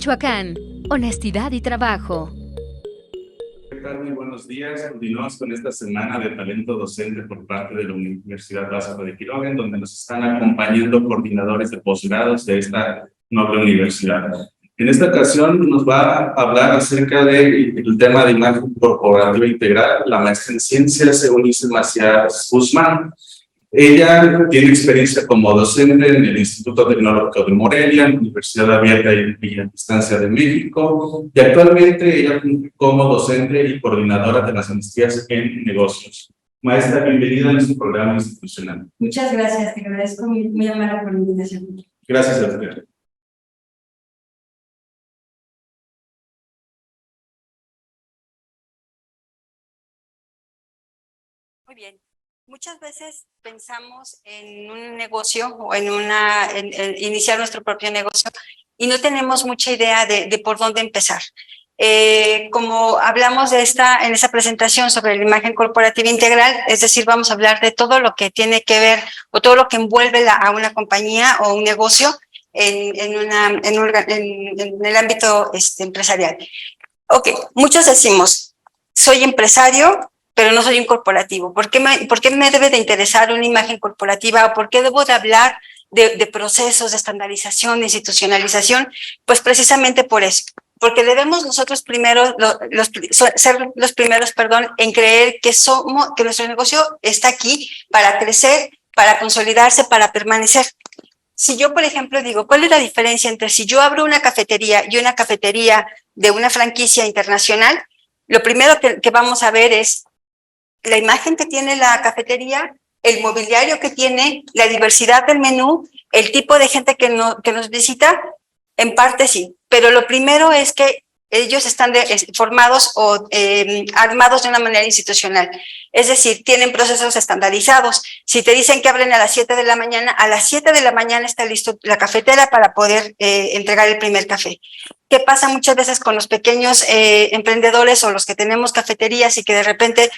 Michoacán, honestidad y trabajo. ¿Qué tal? Muy buenos días. Continuamos con esta semana de talento docente por parte de la Universidad Básica de Quiroga, en donde nos están acompañando coordinadores de posgrados de esta noble universidad. En esta ocasión nos va a hablar acerca del tema de imagen corporativa integral, la maestra en ciencias Eunice Macías Guzmán. Ella tiene experiencia como docente en el Instituto Tecnológico de Morelia, en la Universidad Abierta y a Distancia de México, y actualmente ella cumple como docente y coordinadora de las maestrías en negocios. Maestra, bienvenida a nuestro programa institucional. Muchas gracias, te agradezco muy amable por la invitación. Gracias a usted. Muy bien. Muchas veces pensamos en un negocio o en iniciar nuestro propio negocio y no tenemos mucha idea de por dónde empezar. Como hablamos en esa presentación sobre la imagen corporativa integral, es decir, vamos a hablar de todo lo que tiene que ver o todo lo que envuelve a una compañía o un negocio en el ámbito empresarial. Ok, muchos decimos, soy empresario, pero no soy un corporativo. ¿Por qué me debe de interesar una imagen corporativa? ¿O por qué debo de hablar de procesos de estandarización, de institucionalización? Pues precisamente por eso. Porque debemos nosotros primero ser los primeros, en creer que nuestro negocio está aquí para crecer, para consolidarse, para permanecer. Si yo, por ejemplo, digo, ¿cuál es la diferencia entre si yo abro una cafetería y una cafetería de una franquicia internacional? Lo primero que vamos a ver es la imagen que tiene la cafetería, el mobiliario que tiene, la diversidad del menú, el tipo de gente que nos visita, en parte sí, pero lo primero es que ellos están formados o armados de una manera institucional, es decir, tienen procesos estandarizados. Si te dicen que abren a las 7 de la mañana, a las 7 de la mañana está listo la cafetera para poder entregar el primer café. ¿Qué pasa muchas veces con los pequeños emprendedores o los que tenemos cafeterías y que de repente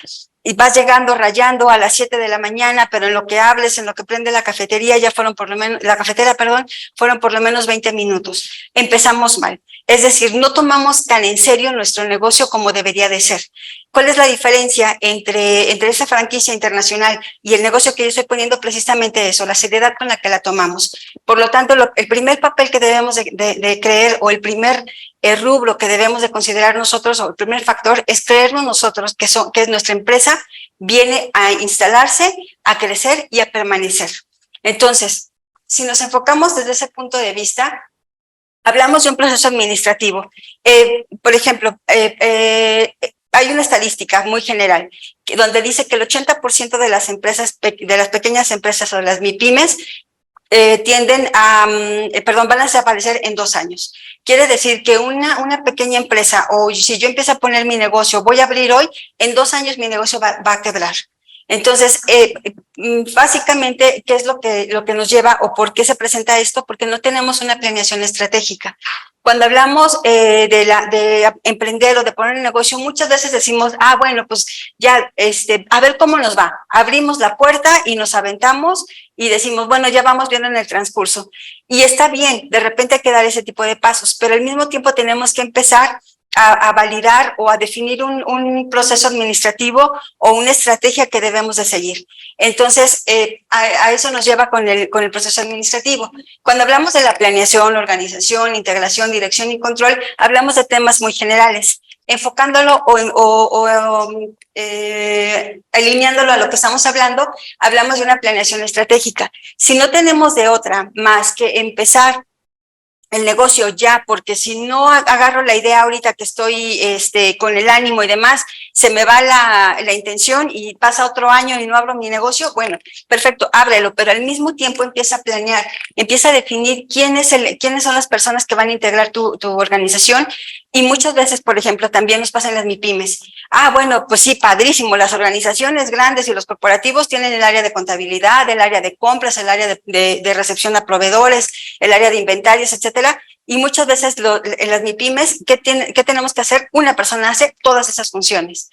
vas llegando rayando a las 7 de la mañana, pero en lo que hables, en lo que prende la cafetería, fueron por lo menos 20 minutos. Empezamos mal. Es decir, no tomamos tan en serio nuestro negocio como debería de ser. ¿Cuál es la diferencia entre esa franquicia internacional y el negocio que yo estoy poniendo? Precisamente eso, la seriedad con la que la tomamos. Por lo tanto, el primer papel que debemos de creer o el primer rubro que debemos de considerar nosotros o el primer factor es creernos nosotros que nuestra empresa viene a instalarse, a crecer y a permanecer. Entonces, si nos enfocamos desde ese punto de vista, hablamos de un proceso administrativo. Por ejemplo, hay una estadística muy general donde dice que el 80% de las empresas, de las pequeñas empresas o de las MIPYMES, van a desaparecer en 2 años. Quiere decir que una pequeña empresa, o si yo empiezo a poner mi negocio, voy a abrir hoy, en 2 años mi negocio va a quebrar. Entonces, básicamente, ¿qué es lo que nos lleva o por qué se presenta esto? Porque no tenemos una planeación estratégica. Cuando hablamos de emprender o de poner un negocio, muchas veces decimos, bueno, pues ya, a ver cómo nos va. Abrimos la puerta y nos aventamos y decimos, bueno, ya vamos viendo en el transcurso. Y está bien, de repente hay que dar ese tipo de pasos, pero al mismo tiempo tenemos que empezar a validar o a definir un proceso administrativo o una estrategia que debemos de seguir. Entonces, a eso nos lleva con el proceso administrativo. Cuando hablamos de la planeación, organización, integración, dirección y control, hablamos de temas muy generales. Enfocándolo alineándolo a lo que estamos hablando, hablamos de una planeación estratégica. Si no tenemos de otra más que empezar el negocio ya, porque si no agarro la idea ahorita que estoy con el ánimo y demás, se me va la intención y pasa otro año y no abro mi negocio, bueno, perfecto, ábrelo, pero al mismo tiempo empieza a planear, empieza a definir quiénes son las personas que van a integrar tu organización. Y muchas veces, por ejemplo, también nos pasa en las MIPYMES. Bueno, pues sí, padrísimo, las organizaciones grandes y los corporativos tienen el área de contabilidad, el área de compras, el área de recepción a proveedores, el área de inventarios, etcétera. Y muchas veces en las MIPYMES, ¿qué tenemos que hacer? Una persona hace todas esas funciones.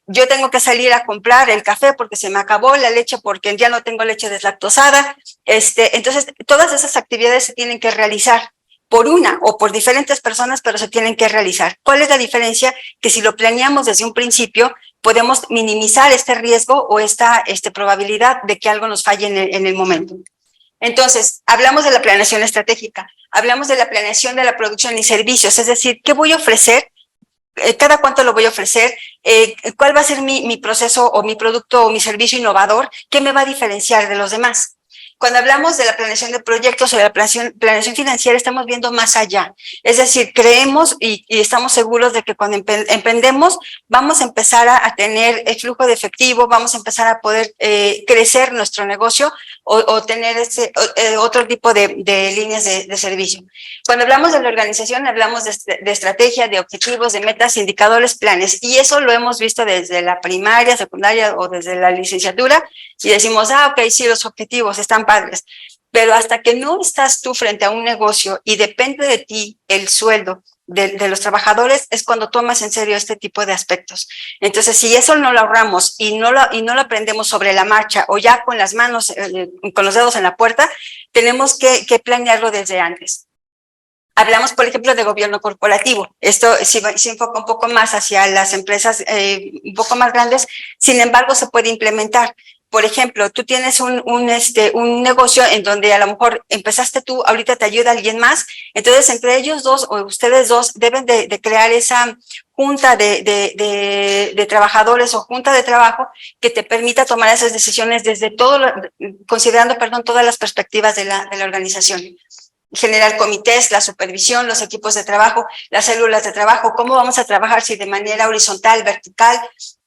Yo tengo que salir a comprar el café porque se me acabó la leche, porque ya no tengo leche deslactosada. Entonces, todas esas actividades se tienen que realizar. por una o por diferentes personas, pero se tienen que realizar. ¿Cuál es la diferencia? Que si lo planeamos desde un principio, podemos minimizar este riesgo o esta probabilidad de que algo nos falle en el momento. Entonces, hablamos de la planeación estratégica, hablamos de la planeación de la producción y servicios, es decir, ¿qué voy a ofrecer? Cada cuánto lo voy a ofrecer, cuál va a ser mi proceso o mi producto o mi servicio innovador, qué me va a diferenciar de los demás. Cuando hablamos de la planeación de proyectos o de la planeación financiera, estamos viendo más allá. Es decir, creemos y estamos seguros de que cuando emprendemos, vamos a empezar a tener el flujo de efectivo, vamos a empezar a poder crecer nuestro negocio o tener otro tipo de líneas de servicio. Cuando hablamos de la organización, hablamos de estrategia, de objetivos, de metas, indicadores, planes. Y eso lo hemos visto desde la primaria, secundaria o desde la licenciatura. Y decimos, ok, sí, los objetivos están padres, pero hasta que no estás tú frente a un negocio y depende de ti el sueldo de los trabajadores, es cuando tomas en serio este tipo de aspectos. Entonces, si eso no lo ahorramos y no lo aprendemos sobre la marcha o ya con las manos, con los dedos en la puerta, tenemos que planearlo desde antes. Hablamos, por ejemplo, de gobierno corporativo. Esto se enfoca un poco más hacia las empresas un poco más grandes, sin embargo, se puede implementar. Por ejemplo, tú tienes un negocio en donde a lo mejor empezaste tú, ahorita te ayuda alguien más, entonces entre ellos dos o ustedes dos deben de crear esa junta de trabajadores o junta de trabajo que te permita tomar esas decisiones desde considerando todas las perspectivas de la organización. Generar comités, la supervisión, los equipos de trabajo, las células de trabajo, cómo vamos a trabajar, si de manera horizontal, vertical,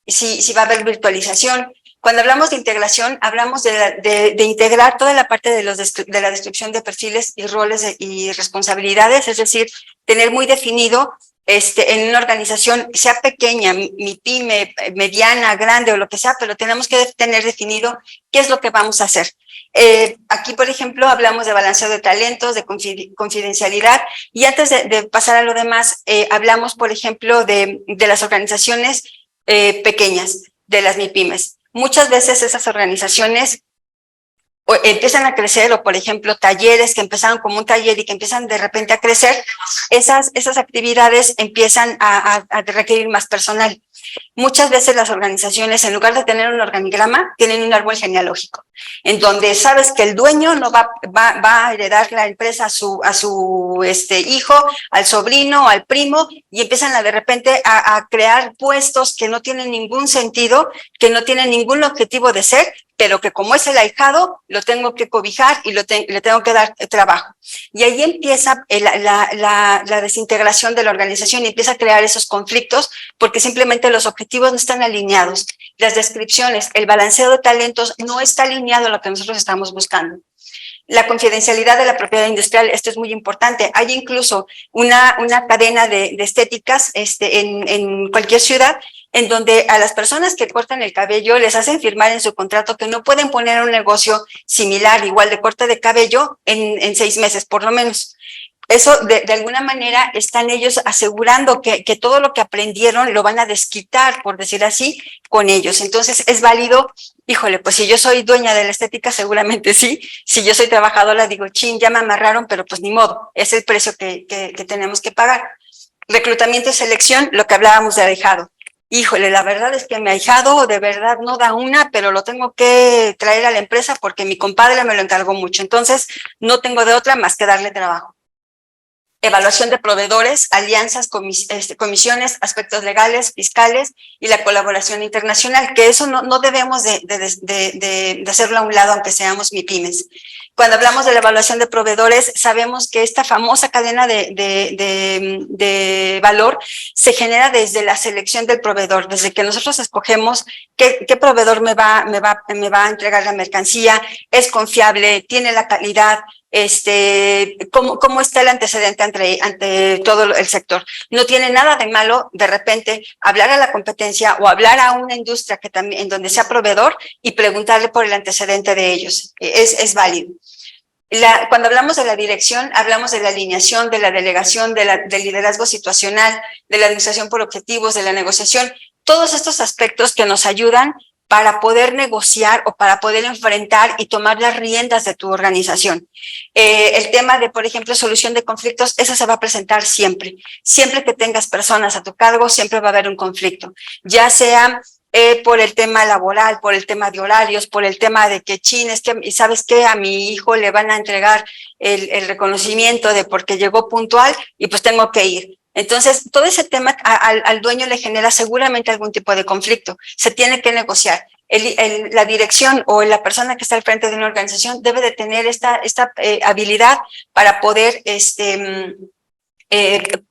si va a haber virtualización. Cuando hablamos de integración, hablamos de integrar toda la parte de la descripción de perfiles y roles y responsabilidades, es decir, tener muy definido en una organización, sea pequeña, mi pyme, mediana, grande o lo que sea, pero tenemos que tener definido qué es lo que vamos a hacer. Aquí, por ejemplo, hablamos de balanceo de talentos, de confidencialidad, y antes de pasar a lo demás, hablamos, por ejemplo, de las organizaciones pequeñas, de las MIPYMES. Muchas veces esas organizaciones empiezan a crecer, o por ejemplo talleres que empezaron como un taller y que empiezan de repente a crecer, esas actividades empiezan a requerir más personal. Muchas veces las organizaciones, en lugar de tener un organigrama, tienen un árbol genealógico, en donde sabes que el dueño no va a heredar la empresa a su hijo, al sobrino, al primo, y empiezan de repente a crear puestos que no tienen ningún sentido, que no tienen ningún objetivo de ser, pero que como es el ahijado, lo tengo que cobijar y le tengo que dar trabajo. Y ahí empieza la desintegración de la organización y empieza a crear esos conflictos porque simplemente los objetivos no están alineados. Las descripciones, el balanceo de talentos no está alineado a lo que nosotros estamos buscando. La confidencialidad de la propiedad industrial, esto es muy importante. Hay incluso una cadena de estéticas en cualquier ciudad en donde a las personas que cortan el cabello les hacen firmar en su contrato que no pueden poner un negocio similar, igual de corte de cabello, en 6 meses, por lo menos. Eso, de alguna manera, están ellos asegurando que todo lo que aprendieron lo van a desquitar, por decir así, con ellos. Entonces, es válido. Híjole, pues si yo soy dueña de la estética, seguramente sí. Si yo soy trabajadora, digo, chin, ya me amarraron, pero pues ni modo, es el precio que tenemos que pagar. Reclutamiento y selección, lo que hablábamos de ahijado. Híjole, la verdad es que mi ahijado de verdad no da una, pero lo tengo que traer a la empresa porque mi compadre me lo encargó mucho. Entonces, no tengo de otra más que darle trabajo. Evaluación de proveedores, alianzas, comisiones, aspectos legales, fiscales y la colaboración internacional, que eso no debemos de hacerlo a un lado, aunque seamos MIPYMES. Cuando hablamos de la evaluación de proveedores, sabemos que esta famosa cadena de valor se genera desde la selección del proveedor, desde que nosotros escogemos qué proveedor me va a entregar la mercancía, es confiable, tiene la calidad, cómo está el antecedente ante todo el sector. No tiene nada de malo de repente hablar a la competencia o hablar a una industria que también, en donde sea proveedor, y preguntarle por el antecedente de ellos. Es válido. Cuando hablamos de la dirección, hablamos de la alineación, de la delegación, del liderazgo situacional, de la administración por objetivos, de la negociación, todos estos aspectos que nos ayudan para poder negociar o para poder enfrentar y tomar las riendas de tu organización. El tema de, por ejemplo, solución de conflictos, eso se va a presentar siempre. Siempre que tengas personas a tu cargo, siempre va a haber un conflicto, ya sea por el tema laboral, por el tema de horarios, por el tema de que y sabes qué, a mi hijo le van a entregar el reconocimiento de porque llegó puntual y pues tengo que ir. Entonces, todo ese tema al dueño le genera seguramente algún tipo de conflicto. Se tiene que negociar. La dirección o la persona que está al frente de una organización debe de tener esta habilidad para poder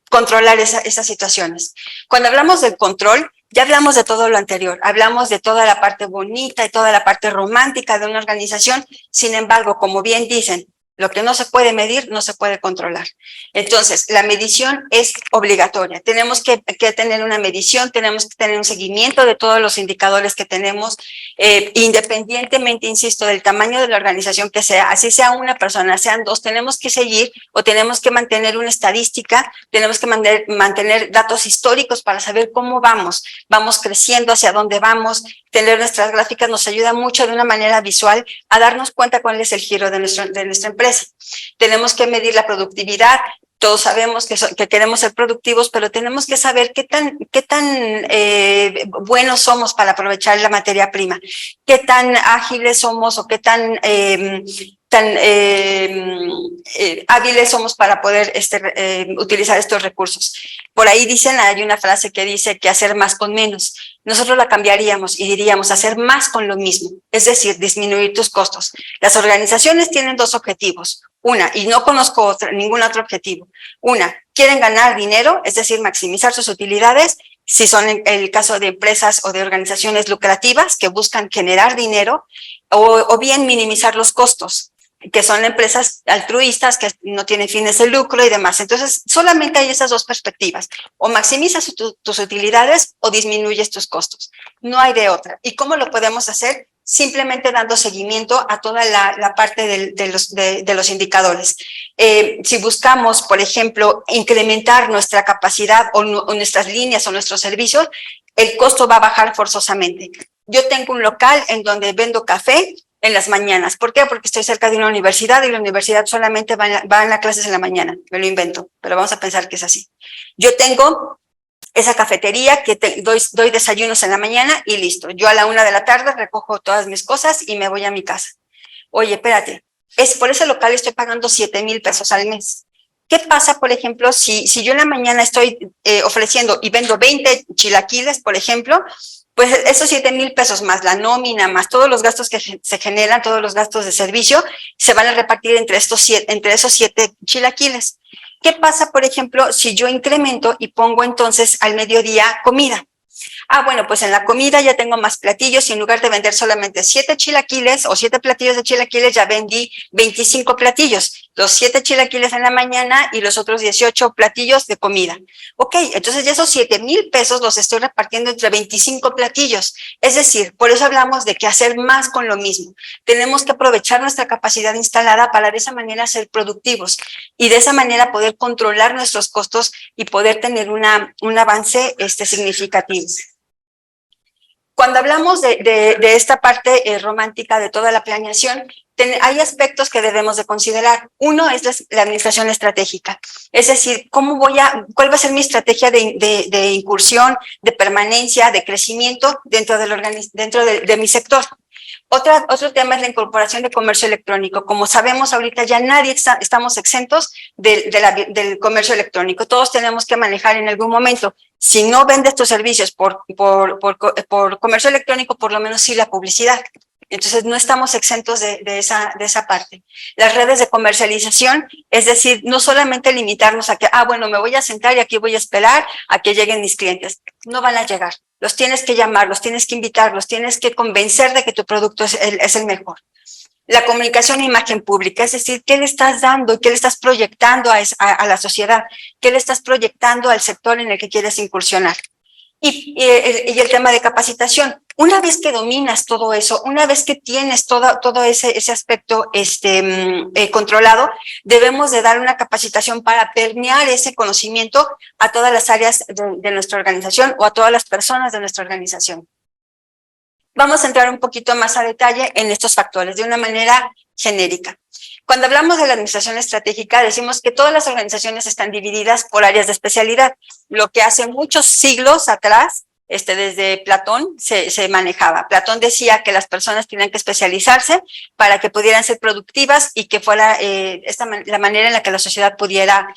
controlar esas situaciones. Cuando hablamos del control, ya hablamos de todo lo anterior, hablamos de toda la parte bonita y toda la parte romántica de una organización. Sin embargo, como bien dicen, lo que no se puede medir, no se puede controlar. Entonces, la medición es obligatoria. Tenemos que tener una medición, tenemos que tener un seguimiento de todos los indicadores que tenemos, independientemente, insisto, del tamaño de la organización que sea, así sea una persona, sean dos, tenemos que seguir o tenemos que mantener una estadística, tenemos que mantener datos históricos para saber cómo vamos creciendo, hacia dónde vamos. Tener nuestras gráficas nos ayuda mucho de una manera visual a darnos cuenta cuál es el giro de nuestra empresa. Tenemos que medir la productividad. Todos sabemos que queremos ser productivos, pero tenemos que saber qué tan buenos somos para aprovechar la materia prima, qué tan ágiles somos o qué tan hábiles somos para poder utilizar estos recursos. Por ahí hay una frase que dice que hacer más con menos. Nosotros la cambiaríamos y diríamos hacer más con lo mismo, es decir, disminuir tus costos. Las organizaciones tienen dos objetivos. Una, y no conozco ningún otro objetivo. Una, quieren ganar dinero, es decir, maximizar sus utilidades, si son en el caso de empresas o de organizaciones lucrativas que buscan generar dinero, o bien minimizar los costos, que son empresas altruistas que no tienen fines de lucro y demás. Entonces, solamente hay esas dos perspectivas. O maximizas tus utilidades o disminuyes tus costos. No hay de otra. ¿Y cómo lo podemos hacer? Simplemente dando seguimiento a toda la parte de los indicadores. Si buscamos, por ejemplo, incrementar nuestra capacidad o nuestras líneas o nuestros servicios, el costo va a bajar forzosamente. Yo tengo un local en donde vendo café en las mañanas. ¿Por qué? Porque estoy cerca de una universidad y la universidad solamente van a clases en la mañana. Me lo invento, pero vamos a pensar que es así. Yo tengo esa cafetería que doy desayunos en la mañana y listo. Yo a la 1 de la tarde recojo todas mis cosas y me voy a mi casa. Oye, espérate, por ese local estoy pagando 7,000 pesos al mes. ¿Qué pasa, por ejemplo, si yo en la mañana estoy ofreciendo y vendo 20 chilaquiles, por ejemplo? Pues esos 7,000 pesos más la nómina, más todos los gastos que se generan, todos los gastos de servicio, se van a repartir entre esos 7 chilaquiles. ¿Qué pasa, por ejemplo, si yo incremento y pongo entonces al mediodía comida? Bueno, pues en la comida ya tengo más platillos y en lugar de vender solamente 7 chilaquiles o 7 platillos de chilaquiles, ya vendí 25 platillos. Los 7 chilaquiles en la mañana y los otros 18 platillos de comida. Ok, entonces ya esos 7,000 pesos los estoy repartiendo entre 25 platillos. Es decir, por eso hablamos de que hacer más con lo mismo. Tenemos que aprovechar nuestra capacidad instalada para de esa manera ser productivos y de esa manera poder controlar nuestros costos y poder tener un avance significativo. Cuando hablamos de esta parte romántica de toda la planeación, hay aspectos que debemos de considerar. Uno es la administración estratégica, es decir, ¿cuál va a ser mi estrategia de incursión, de permanencia, de crecimiento dentro de mi sector? Otro tema es la incorporación de comercio electrónico. Como sabemos, ahorita ya estamos exentos del comercio electrónico. Todos tenemos que manejar en algún momento. Si no vendes tus servicios por comercio electrónico, por lo menos sí la publicidad. Entonces, no estamos exentos de esa parte. Las redes de comercialización, es decir, no solamente limitarnos a que, bueno, me voy a sentar y aquí voy a esperar a que lleguen mis clientes. No van a llegar. Los tienes que llamar, los tienes que invitar, los tienes que convencer de que tu producto es el mejor. La comunicación e imagen pública, es decir, ¿qué le estás dando? ¿Qué le estás proyectando a la sociedad? ¿Qué le estás proyectando al sector en el que quieres incursionar? Y el tema de capacitación. Una vez que dominas todo eso, una vez que tienes todo ese aspecto controlado, debemos de dar una capacitación para permear ese conocimiento a todas las áreas de nuestra organización o a todas las personas de nuestra organización. Vamos a entrar un poquito más a detalle en estos factores de una manera genérica. Cuando hablamos de la administración estratégica, decimos que todas las organizaciones están divididas por áreas de especialidad, lo que hace muchos siglos atrás, desde Platón, se manejaba. Platón decía que las personas tenían que especializarse para que pudieran ser productivas y que fuera la manera en la que la sociedad pudiera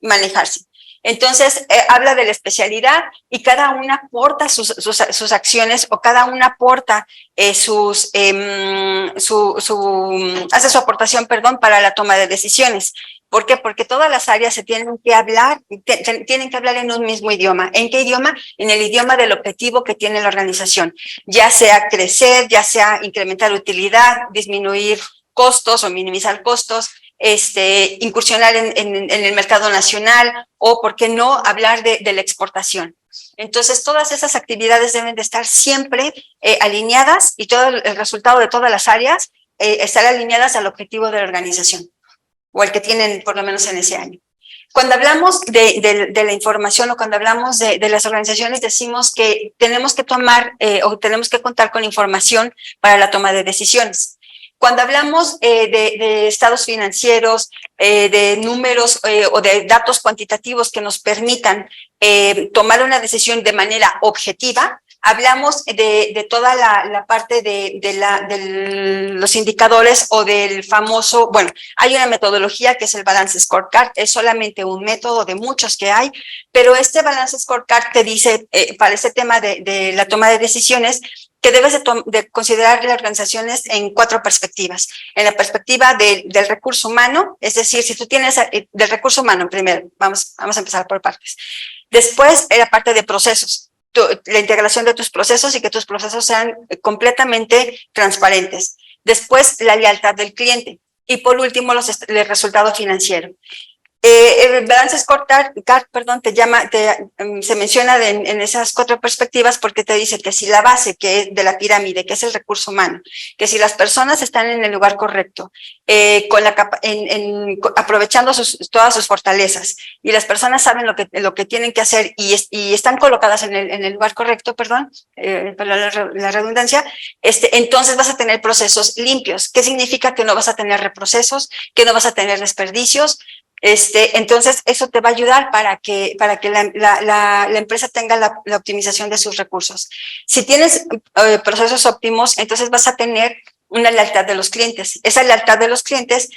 manejarse. Entonces, habla de la especialidad y cada una aporta sus acciones o cada una aporta hace su aportación, perdón, para la toma de decisiones. ¿Por qué? Porque todas las áreas se tienen que hablar, tienen que hablar en un mismo idioma. ¿En qué idioma? En el idioma del objetivo que tiene la organización, ya sea crecer, ya sea incrementar utilidad, disminuir costos o minimizar costos, incursionar en el mercado nacional o, ¿por qué no?, hablar de la exportación. Entonces, todas esas actividades deben de estar siempre alineadas y todo el resultado de todas las áreas estar alineadas al objetivo de la organización o el que tienen por lo menos en ese año. Cuando hablamos de la información o cuando hablamos de las organizaciones, decimos que tenemos que tomar o tenemos que contar con información para la toma de decisiones. Cuando hablamos de estados financieros, de números o de datos cuantitativos que nos permitan tomar una decisión de manera objetiva, hablamos de toda la parte de los indicadores o del famoso, bueno, hay una metodología que es el Balance Scorecard, es solamente un método de muchos que hay, pero este Balance Scorecard te dice, para este tema de la toma de decisiones, que debes de considerar las organizaciones en 4 perspectivas. En la perspectiva del recurso humano, es decir, si tú tienes del recurso humano primero, vamos a empezar por partes. Después, la parte de procesos, la integración de tus procesos y que tus procesos sean completamente transparentes. Después, la lealtad del cliente. Y por último, el resultado financiero. El Balance Scorecard, perdón, se menciona en esas 4 perspectivas porque te dice que si la base que es de la pirámide, que es el recurso humano, que si las personas están en el lugar correcto, aprovechando todas sus fortalezas y las personas saben lo que tienen que hacer y están colocadas en el lugar correcto, perdón, para la redundancia, entonces vas a tener procesos limpios. ¿Qué significa? Que no vas a tener reprocesos, que no vas a tener desperdicios. Entonces, eso te va a ayudar para que la empresa tenga la optimización de sus recursos. Si tienes procesos óptimos, entonces vas a tener una lealtad de los clientes. Esa lealtad de los clientes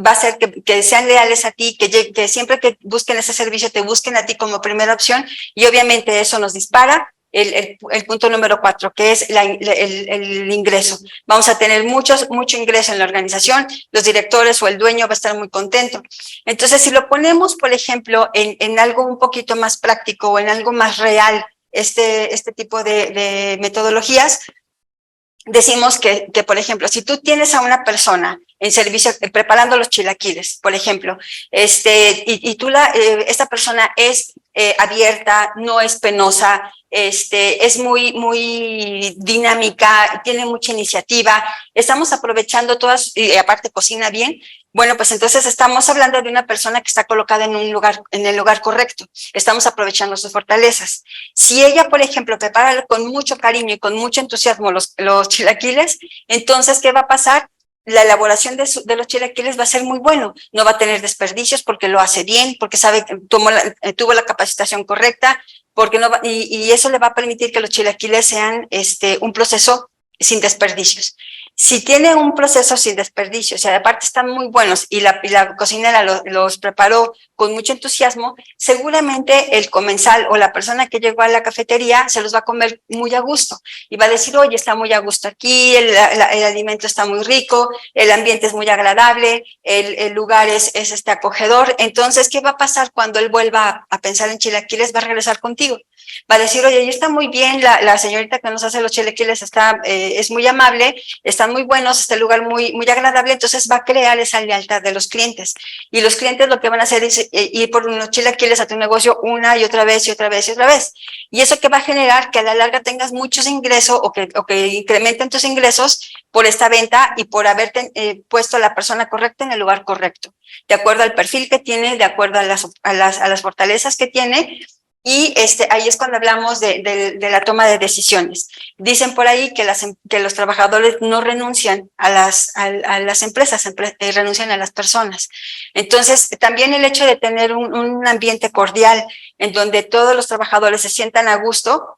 va a hacer que sean leales a ti, que siempre que busquen ese servicio te busquen a ti como primera opción y obviamente eso nos dispara el punto número 4, que es el ingreso. Vamos a tener mucho ingreso en la organización, los directores o el dueño va a estar muy contento. Entonces, si lo ponemos, por ejemplo, en algo un poquito más práctico o en algo más real, este tipo de metodologías, decimos que, por ejemplo, si tú tienes a una persona en servicio preparando los chilaquiles, por ejemplo, y tú esta persona es abierta, no es penosa, es muy dinámica, tiene mucha iniciativa, estamos aprovechando todas, y aparte cocina bien. Bueno, pues entonces estamos hablando de una persona que está colocada en el lugar correcto. Estamos aprovechando sus fortalezas. Si ella, por ejemplo, prepara con mucho cariño y con mucho entusiasmo los chilaquiles, entonces, ¿qué va a pasar? La elaboración de los chilaquiles va a ser muy bueno. No va a tener desperdicios porque lo hace bien, porque sabe, tuvo la capacitación correcta, porque y eso le va a permitir que los chilaquiles sean un proceso sin desperdicios. Si tiene un proceso sin desperdicios y aparte están muy buenos y la cocinera los preparó con mucho entusiasmo, seguramente el comensal o la persona que llegó a la cafetería se los va a comer muy a gusto y va a decir, oye, está muy a gusto aquí, el alimento está muy rico, el ambiente es muy agradable, el lugar es acogedor. Entonces, ¿qué va a pasar cuando él vuelva a pensar en chilaquiles? Va a regresar contigo. Va a decir, oye, está muy bien, la señorita que nos hace los chilaquiles es muy amable, están muy buenos, lugar muy agradable, entonces va a crear esa lealtad de los clientes. Y los clientes lo que van a hacer es ir por unos chilaquiles a tu negocio una y otra vez y otra vez y otra vez. Y eso que va a generar que a la larga tengas muchos ingresos o que incrementen tus ingresos por esta venta y por haberte puesto a la persona correcta en el lugar correcto, de acuerdo al perfil que tiene, de acuerdo a las fortalezas que tiene. Y ahí es cuando hablamos de la toma de decisiones. Dicen por ahí que los trabajadores no renuncian a las empresas, renuncian a las personas. Entonces, también el hecho de tener un ambiente cordial en donde todos los trabajadores se sientan a gusto.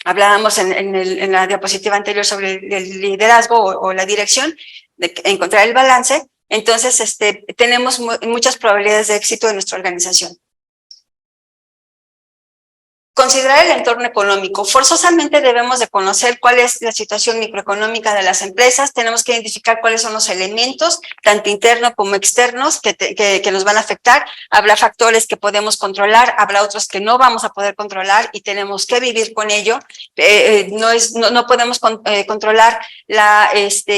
Hablábamos en la diapositiva anterior sobre el liderazgo o la dirección, de encontrar el balance. Entonces, tenemos muchas probabilidades de éxito en nuestra organización. Considerar el entorno económico. Forzosamente debemos de conocer cuál es la situación microeconómica de las empresas. Tenemos que identificar cuáles son los elementos, tanto internos como externos, que nos van a afectar. Habrá factores que podemos controlar, habrá otros que no vamos a poder controlar y tenemos que vivir con ello. No podemos controlar la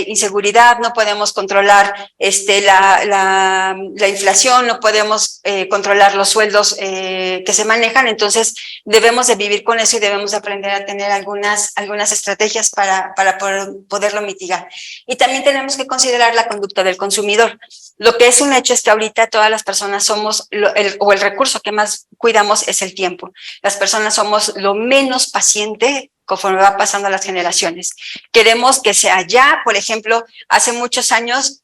inseguridad, no podemos controlar la inflación, no podemos controlar los sueldos que se manejan. Entonces, debemos de vivir con eso y debemos aprender a tener algunas estrategias para poderlo mitigar. Y también tenemos que considerar la conducta del consumidor. Lo que es un hecho es que ahorita todas las personas somos, el recurso que más cuidamos es el tiempo. Las personas somos lo menos paciente conforme va pasando las generaciones. Queremos que sea ya, por ejemplo, hace muchos años,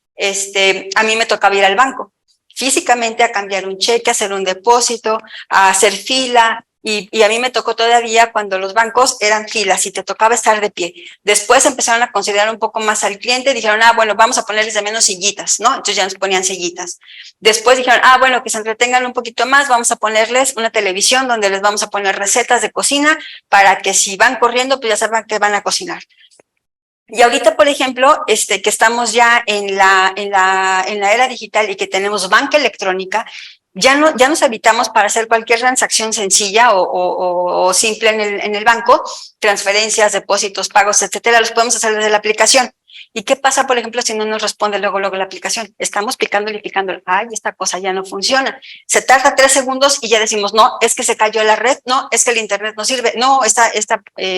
a mí me tocaba ir al banco, físicamente a cambiar un cheque, a hacer un depósito, a hacer fila. Y a mí me tocó todavía cuando los bancos eran filas y te tocaba estar de pie. Después empezaron a considerar un poco más al cliente, dijeron, bueno, vamos a ponerles de menos sillitas, ¿no? Entonces ya nos ponían sillitas. Después dijeron, bueno, que se entretengan un poquito más, vamos a ponerles una televisión donde les vamos a poner recetas de cocina para que si van corriendo, pues ya sepan que van a cocinar. Y ahorita, por ejemplo, que estamos ya en la era digital y que tenemos banca electrónica, ya nos habilitamos para hacer cualquier transacción sencilla o simple en el banco, transferencias, depósitos, pagos, etcétera, los podemos hacer desde la aplicación. ¿Y qué pasa, por ejemplo, si no nos responde luego la aplicación? Estamos picándole, ay, esta cosa ya no funciona. Se tarda 3 segundos y ya decimos, no, es que se cayó la red, no, es que el internet no sirve, no, esta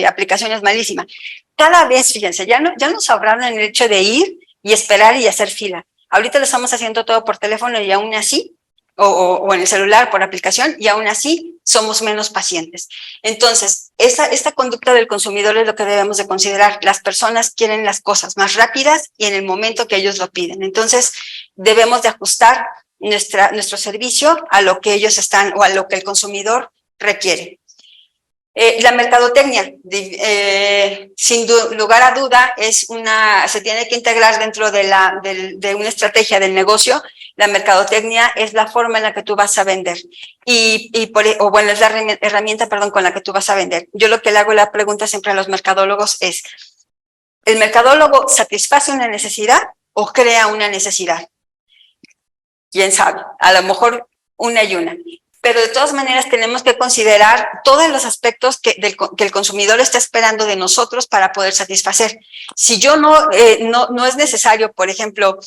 aplicación es malísima. Cada vez, fíjense, ya nos ahorraron el hecho de ir y esperar y hacer fila. Ahorita lo estamos haciendo todo por teléfono y aún así, o en el celular por aplicación, y aún así somos menos pacientes. Entonces, esta conducta del consumidor es lo que debemos de considerar. Las personas quieren las cosas más rápidas y en el momento que ellos lo piden. Entonces, debemos de ajustar nuestro servicio a lo que ellos están o a lo que el consumidor requiere. La mercadotecnia, sin lugar a duda, se tiene que integrar dentro de una estrategia del negocio. La mercadotecnia es la forma en la que tú vas a vender es la herramienta, con la que tú vas a vender. Yo lo que le hago la pregunta siempre a los mercadólogos es, ¿el mercadólogo satisface una necesidad o crea una necesidad? ¿Quién sabe? A lo mejor una y una. Pero de todas maneras tenemos que considerar todos los aspectos que el consumidor está esperando de nosotros para poder satisfacer. Si yo no es necesario, por ejemplo,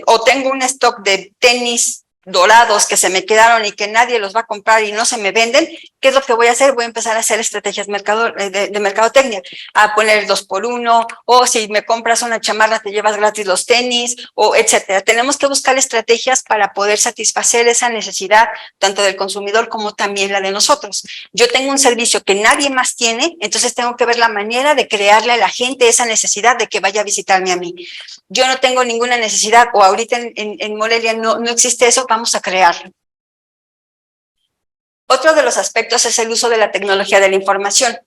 o tengo un stock de tenis dorados que se me quedaron y que nadie los va a comprar y no se me venden, ¿qué es lo que voy a hacer? Voy a empezar a hacer estrategias de mercadotecnia, a poner 2x1, o si me compras una chamarra te llevas gratis los tenis, o etcétera. Tenemos que buscar estrategias para poder satisfacer esa necesidad, tanto del consumidor como también la de nosotros. Yo tengo un servicio que nadie más tiene, entonces tengo que ver la manera de crearle a la gente esa necesidad de que vaya a visitarme a mí. Yo no tengo ninguna necesidad, o ahorita en Morelia no existe eso, vamos a crearlo. Otro de los aspectos es el uso de la tecnología de la información.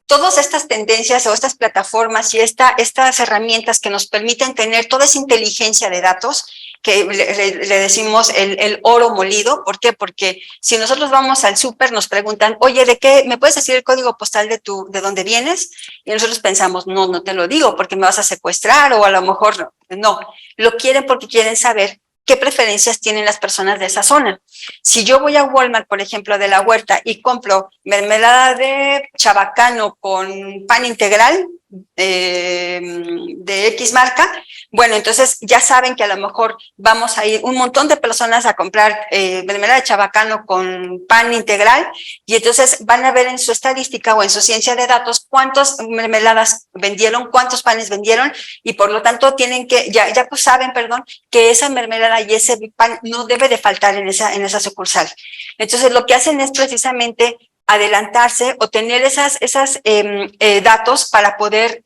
Todas estas tendencias o estas plataformas y estas herramientas que nos permiten tener toda esa inteligencia de datos, que le decimos el oro molido. ¿Por qué? Porque si nosotros vamos al súper, nos preguntan, oye, ¿me puedes decir el código postal de dónde vienes? Y nosotros pensamos, no te lo digo porque me vas a secuestrar, o a lo mejor no. Lo quieren porque quieren saber qué preferencias tienen las personas de esa zona. Si yo voy a Walmart, por ejemplo, de La Huerta, y compro mermelada de chabacano con pan integral, de X marca, bueno, entonces ya saben que a lo mejor vamos a ir un montón de personas a comprar mermelada de chabacano con pan integral, y entonces van a ver en su estadística o en su ciencia de datos cuántas mermeladas vendieron, cuántos panes vendieron, y por lo tanto tienen que, ya pues saben, perdón, que esa mermelada y ese pan no debe de faltar en esa sucursal. Entonces lo que hacen es precisamente adelantarse o tener esas datos para poder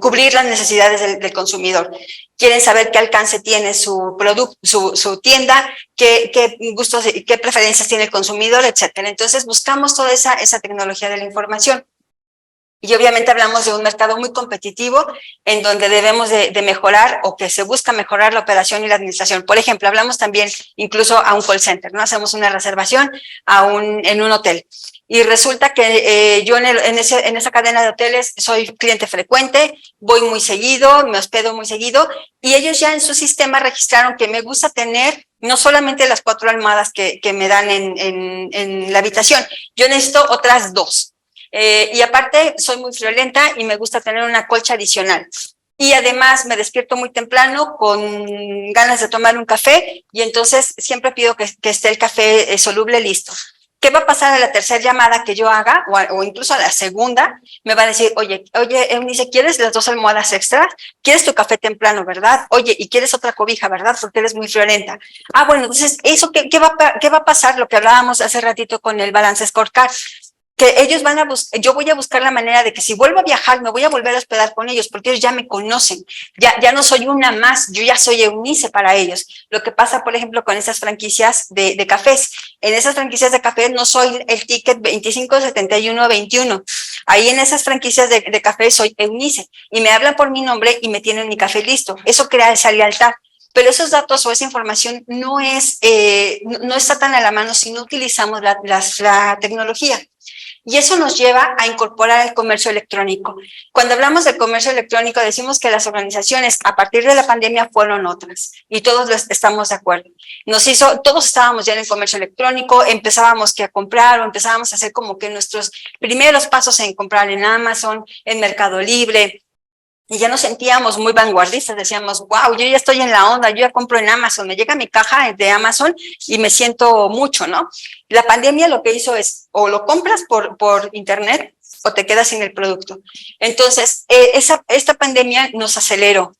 cubrir las necesidades del consumidor. Quieren saber qué alcance tiene su producto, su tienda, qué gustos, qué preferencias tiene el consumidor, etcétera. Entonces buscamos toda esa tecnología de la información. Y obviamente hablamos de un mercado muy competitivo en donde debemos de mejorar o que se busca mejorar la operación y la administración. Por ejemplo, hablamos también incluso a un call center, ¿no? Hacemos una reservación en un hotel. Y resulta que yo en esa cadena de hoteles soy cliente frecuente, voy muy seguido, me hospedo muy seguido, y ellos ya en su sistema registraron que me gusta tener no solamente las 4 almohadas que me dan en la habitación, yo necesito otras 2. Y aparte soy muy friolenta y me gusta tener una colcha adicional. Y además me despierto muy temprano con ganas de tomar un café, y entonces siempre pido que esté el café soluble listo. ¿Qué va a pasar a la tercera llamada que yo haga, o incluso a la segunda? Me va a decir, oye, Eunice, ¿quieres las 2 almohadas extras? ¿Quieres tu café temprano, verdad? Oye, ¿y quieres otra cobija, verdad? Porque eres muy friolenta. Ah, bueno, entonces, ¿eso qué va a pasar? Lo que hablábamos hace ratito con el balance scorecard, que ellos van a buscar, yo voy a buscar la manera de que si vuelvo a viajar, me voy a volver a hospedar con ellos, porque ellos ya me conocen, ya no soy una más, yo ya soy Eunice para ellos. Lo que pasa, por ejemplo, con esas franquicias de cafés, en esas franquicias de café no soy el ticket 257121, ahí en esas franquicias de café soy Eunice, y me hablan por mi nombre y me tienen mi café listo. Eso crea esa lealtad. Pero esos datos o esa información no está tan a la mano si no utilizamos la tecnología. Y eso nos lleva a incorporar el comercio electrónico. Cuando hablamos del comercio electrónico, decimos que las organizaciones a partir de la pandemia fueron otras, y todos estamos de acuerdo. Todos estábamos ya en el comercio electrónico, empezábamos a comprar, o empezábamos a hacer como que nuestros primeros pasos en comprar en Amazon, en Mercado Libre, y ya nos sentíamos muy vanguardistas, decíamos, wow, yo ya estoy en la onda, yo ya compro en Amazon, me llega mi caja de Amazon y me siento mucho, ¿no? La pandemia lo que hizo es, o lo compras por internet o te quedas sin el producto. Entonces, esta pandemia nos aceleró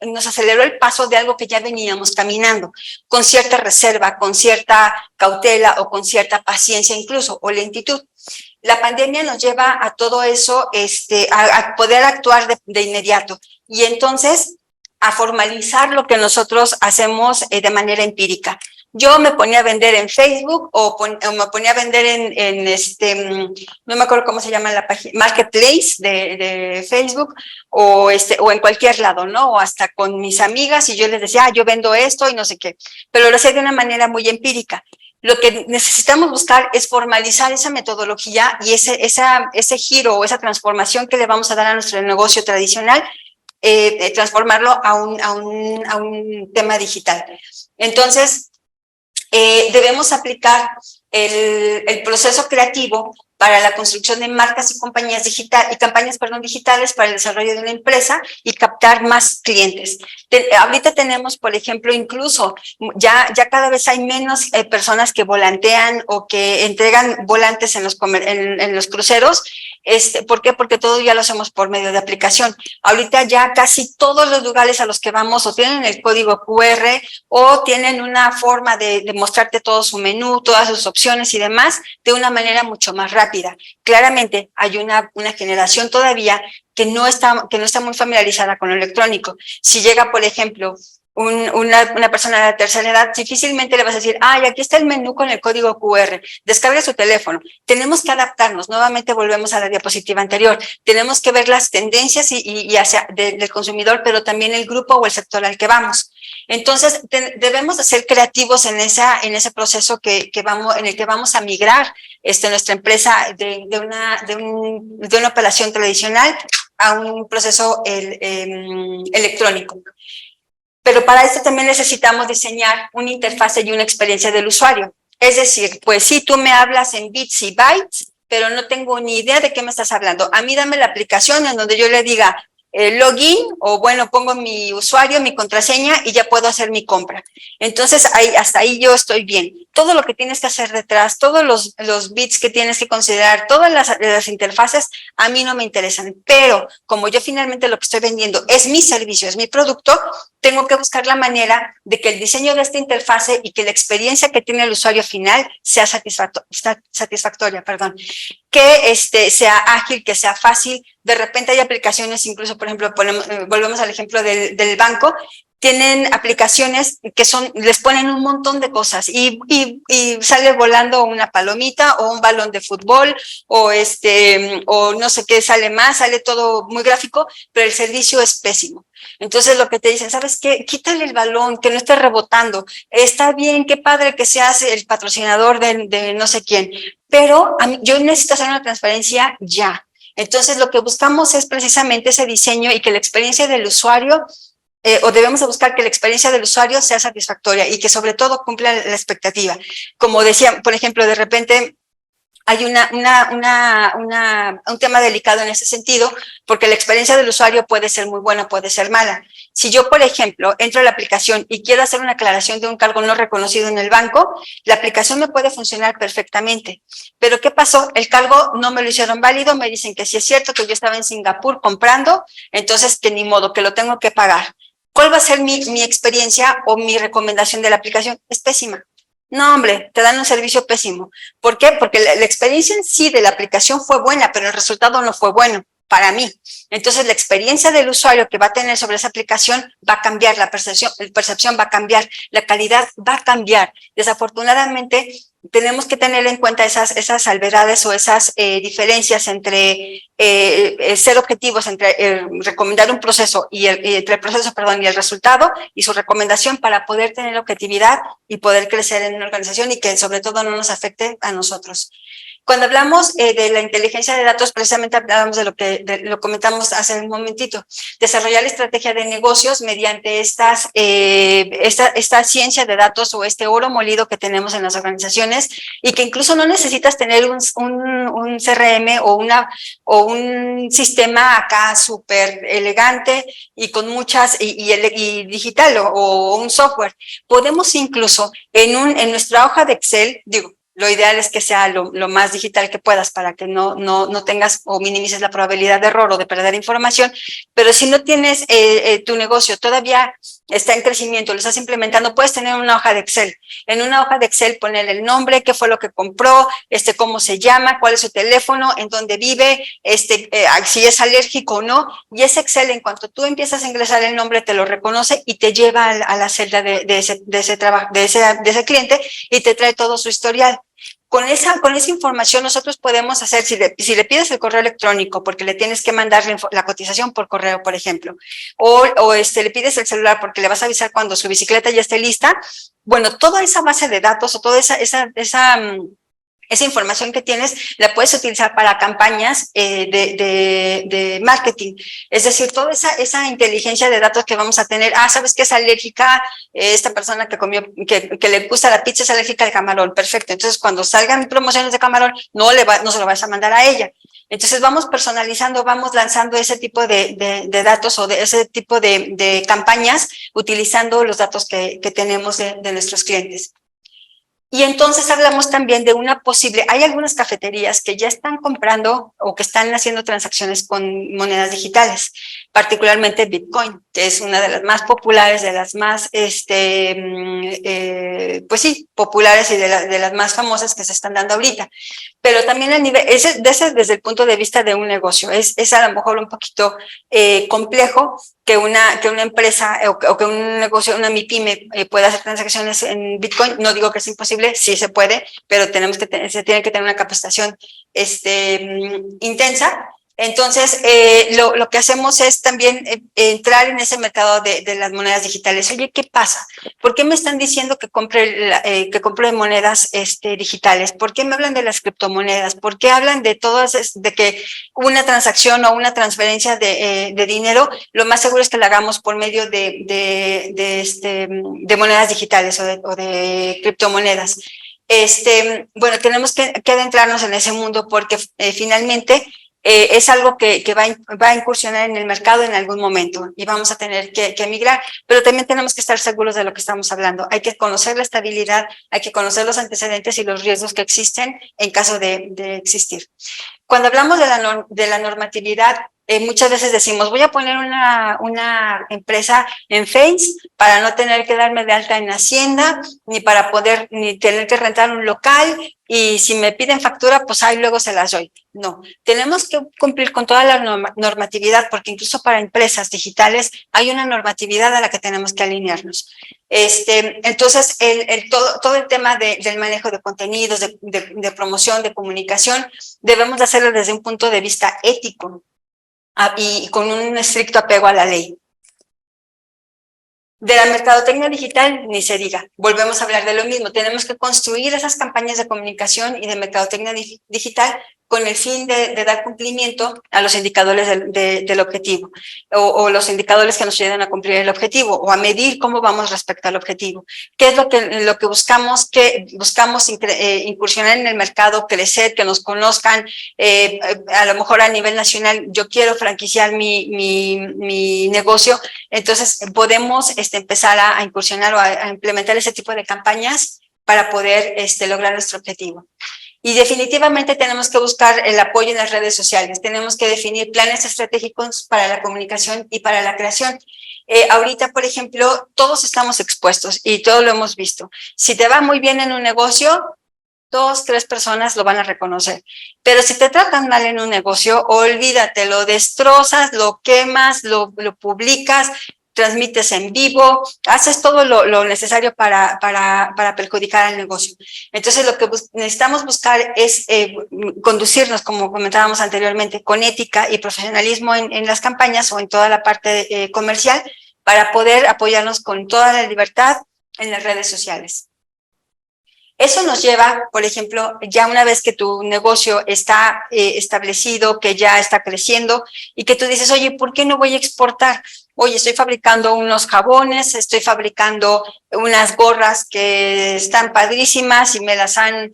nos aceleró el paso de algo que ya veníamos caminando, con cierta reserva, con cierta cautela o con cierta paciencia incluso, o lentitud. La pandemia nos lleva a todo eso, a poder actuar de inmediato, y entonces a formalizar lo que nosotros hacemos de manera empírica. Yo me ponía a vender en Facebook o me ponía a vender no me acuerdo cómo se llama la página, Marketplace de Facebook, o en cualquier lado, ¿no? O hasta con mis amigas, y yo les decía, yo vendo esto y no sé qué, pero lo hacía de una manera muy empírica. Lo que necesitamos buscar es formalizar esa metodología y ese giro o esa transformación que le vamos a dar a nuestro negocio tradicional, transformarlo a un tema digital. Entonces, debemos aplicar el proceso creativo para la construcción de marcas y campañas digitales para el desarrollo de una empresa y captar más clientes. Ahorita tenemos, por ejemplo, incluso ya cada vez hay menos personas que volantean o que entregan volantes en los cruceros. ¿Por qué? Porque todo ya lo hacemos por medio de aplicación. Ahorita ya casi todos los lugares a los que vamos o tienen el código QR o tienen una forma de mostrarte todo su menú, todas sus opciones y demás, de una manera mucho más rápida. Claramente hay una generación todavía que no está muy familiarizada con lo electrónico. Si llega, por ejemplo, una persona de la tercera edad, difícilmente le vas a decir, ay, aquí está el menú con el código QR, descargue su teléfono. Tenemos que adaptarnos, nuevamente volvemos a la diapositiva anterior, tenemos que ver las tendencias del consumidor, pero también el grupo o el sector al que vamos. Entonces, debemos de ser creativos en ese proceso en el que vamos a migrar nuestra empresa de una operación tradicional a un proceso electrónico. Pero para esto también necesitamos diseñar una interfase y una experiencia del usuario. Es decir, pues si tú me hablas en bits y bytes, pero no tengo ni idea de qué me estás hablando. A mí dame la aplicación en donde yo le diga login o bueno, pongo mi usuario, mi contraseña y ya puedo hacer mi compra. Entonces, hasta ahí yo estoy bien. Todo lo que tienes que hacer detrás, todos los bits que tienes que considerar, todas las interfaces, a mí no me interesan. Pero como yo finalmente lo que estoy vendiendo es mi servicio, es mi producto, tengo que buscar la manera de que el diseño de esta interfase y que la experiencia que tiene el usuario final sea satisfactoria, que sea ágil, que sea fácil. De repente hay aplicaciones, incluso, por ejemplo, volvemos al ejemplo del banco, tienen aplicaciones que les ponen un montón de cosas y sale volando una palomita o un balón de fútbol o no sé qué sale todo muy gráfico, pero el servicio es pésimo. Entonces lo que te dicen, ¿sabes qué? Quítale el balón, que no esté rebotando. Está bien, qué padre que seas el patrocinador de no sé quién, pero yo necesito hacer una transferencia ya. Entonces lo que buscamos es precisamente ese diseño y que la experiencia del usuario o debemos de buscar que la experiencia del usuario sea satisfactoria y que sobre todo cumpla la expectativa. Como decía, por ejemplo, de repente hay un tema delicado en ese sentido, porque la experiencia del usuario puede ser muy buena, puede ser mala. Si yo, por ejemplo, entro a la aplicación y quiero hacer una aclaración de un cargo no reconocido en el banco, la aplicación me puede funcionar perfectamente. Pero ¿qué pasó? El cargo no me lo hicieron válido, me dicen que sí es cierto que yo estaba en Singapur comprando, entonces que ni modo, que lo tengo que pagar. ¿Cuál va a ser mi experiencia o mi recomendación de la aplicación? Es pésima. No, hombre, te dan un servicio pésimo. ¿Por qué? Porque la experiencia en sí de la aplicación fue buena, pero el resultado no fue bueno para mí. Entonces, la experiencia del usuario que va a tener sobre esa aplicación va a cambiar, la percepción va a cambiar, la calidad va a cambiar. Desafortunadamente, tenemos que tener en cuenta esas salvedades o esas diferencias entre ser objetivos, entre recomendar un proceso y entre el proceso, y el resultado y su recomendación para poder tener objetividad y poder crecer en una organización y que sobre todo no nos afecte a nosotros. Cuando hablamos de la inteligencia de datos, precisamente hablamos de lo comentamos hace un momentito, desarrollar la estrategia de negocios mediante esta ciencia de datos o este oro molido que tenemos en las organizaciones y que incluso no necesitas tener un CRM o un sistema acá súper elegante y con muchas, y digital o un software. Podemos incluso en nuestra hoja de Excel, lo ideal es que sea lo más digital que puedas para que no tengas o minimices la probabilidad de error o de perder información, pero si no tienes tu negocio todavía está en crecimiento, lo estás implementando, puedes tener una hoja de Excel. En una hoja de Excel poner el nombre, qué fue lo que compró, cómo se llama, cuál es su teléfono, en dónde vive, si es alérgico o no, y ese Excel, en cuanto tú empiezas a ingresar el nombre, te lo reconoce y te lleva a la celda de ese cliente y te trae todo su historial. Con esa información nosotros podemos hacer, si le pides el correo electrónico porque le tienes que mandar la cotización por correo, por ejemplo, o le pides el celular porque le vas a avisar cuando su bicicleta ya esté lista, bueno, toda esa base de datos o toda esa información que tienes la puedes utilizar para campañas de marketing. Es decir, toda esa inteligencia de datos que vamos a tener. ¿Sabes qué es alérgica? Esta persona que comió, que le gusta la pizza es alérgica al camarón. Perfecto. Entonces, cuando salgan promociones de camarón, no se lo vas a mandar a ella. Entonces, vamos personalizando, vamos lanzando ese tipo de datos o de ese tipo de campañas utilizando los datos que tenemos de nuestros clientes. Y entonces hablamos también de hay algunas cafeterías que ya están comprando o que están haciendo transacciones con monedas digitales, particularmente Bitcoin, que es una de las más populares, de las más, populares y de las más famosas que se están dando ahorita. Pero también a nivel, desde el punto de vista de un negocio, es a lo mejor un poquito complejo que una empresa o que un negocio, una MIPYME pueda hacer transacciones en Bitcoin. No digo que es imposible, sí se puede, pero se tiene que tener una capacitación intensa. Entonces, lo que hacemos es también entrar en ese mercado de las monedas digitales. Oye, ¿qué pasa? ¿Por qué me están diciendo que compre monedas digitales? ¿Por qué me hablan de las criptomonedas? ¿Por qué hablan de de que una transacción o una transferencia de dinero, lo más seguro es que la hagamos por medio de monedas digitales o de criptomonedas? bueno, tenemos que adentrarnos en ese mundo porque finalmente es algo que va a incursionar en el mercado en algún momento y vamos a tener que emigrar, pero también tenemos que estar seguros de lo que estamos hablando. Hay que conocer la estabilidad, hay que conocer los antecedentes y los riesgos que existen en caso de existir. Cuando hablamos de la normatividad, muchas veces decimos, voy a poner una empresa en Face para no tener que darme de alta en Hacienda, ni tener que rentar un local, y si me piden factura, pues ahí luego se las doy. No, tenemos que cumplir con toda la normatividad, porque incluso para empresas digitales hay una normatividad a la que tenemos que alinearnos. Entonces, todo el tema del manejo de contenidos, de promoción, de comunicación, debemos de hacerlo desde un punto de vista ético y con un estricto apego a la ley. De la mercadotecnia digital, ni se diga. Volvemos a hablar de lo mismo. Tenemos que construir esas campañas de comunicación y de mercadotecnia digital con el fin de dar cumplimiento a los indicadores del objetivo, o los indicadores que nos ayudan a cumplir el objetivo, o a medir cómo vamos respecto al objetivo. ¿Qué es lo que buscamos? Que buscamos incursionar en el mercado, crecer, que nos conozcan, a lo mejor a nivel nacional. Yo quiero franquiciar mi negocio, entonces podemos empezar a incursionar o a implementar ese tipo de campañas para poder lograr nuestro objetivo. Y definitivamente tenemos que buscar el apoyo en las redes sociales, tenemos que definir planes estratégicos para la comunicación y para la creación. Ahorita, por ejemplo, todos estamos expuestos y todos lo hemos visto. Si te va muy bien en un negocio, 2, 3 personas lo van a reconocer. Pero si te tratan mal en un negocio, olvídate, lo destrozas, lo quemas, lo publicas, transmites en vivo, haces todo lo necesario para perjudicar al negocio. Entonces, lo que necesitamos buscar es conducirnos, como comentábamos anteriormente, con ética y profesionalismo en las campañas o en toda la parte comercial, para poder apoyarnos con toda la libertad en las redes sociales. Eso nos lleva, por ejemplo, ya una vez que tu negocio está establecido, que ya está creciendo y que tú dices, oye, ¿por qué no voy a exportar? Oye, estoy fabricando unos jabones, estoy fabricando unas gorras que están padrísimas y me las han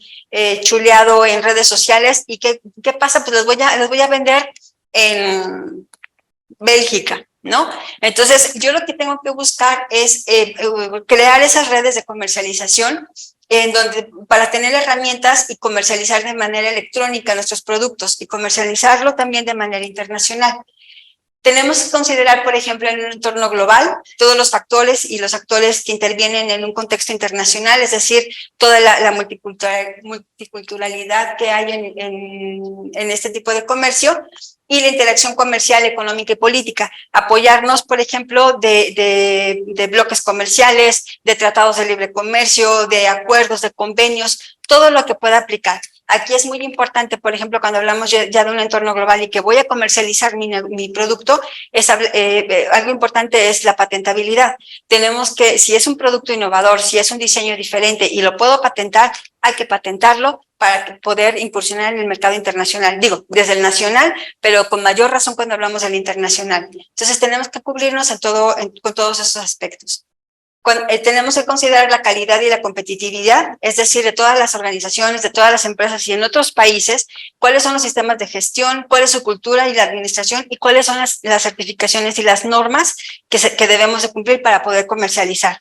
chuleado en redes sociales. ¿Y qué pasa? Pues les voy a vender en Bélgica, ¿no? Entonces, yo lo que tengo que buscar es crear esas redes de comercialización para tener herramientas y comercializar de manera electrónica nuestros productos y comercializarlo también de manera internacional. Tenemos que considerar, por ejemplo, en un entorno global, todos los factores y los actores que intervienen en un contexto internacional, es decir, toda la multiculturalidad que hay en este tipo de comercio, y la interacción comercial, económica y política. Apoyarnos, por ejemplo, de bloques comerciales, de tratados de libre comercio, de acuerdos, de convenios, todo lo que pueda aplicar. Aquí es muy importante, por ejemplo, cuando hablamos ya de un entorno global y que voy a comercializar mi producto, algo importante es la patentabilidad. Tenemos que, si es un producto innovador, si es un diseño diferente y lo puedo patentar, hay que patentarlo para poder incursionar en el mercado internacional. Digo, desde el nacional, pero con mayor razón cuando hablamos del internacional. Entonces, tenemos que cubrirnos con todos esos aspectos. Tenemos que considerar la calidad y la competitividad, es decir, de todas las organizaciones, de todas las empresas y en otros países, cuáles son los sistemas de gestión, cuál es su cultura y la administración y cuáles son las certificaciones y las normas que debemos de cumplir para poder comercializar.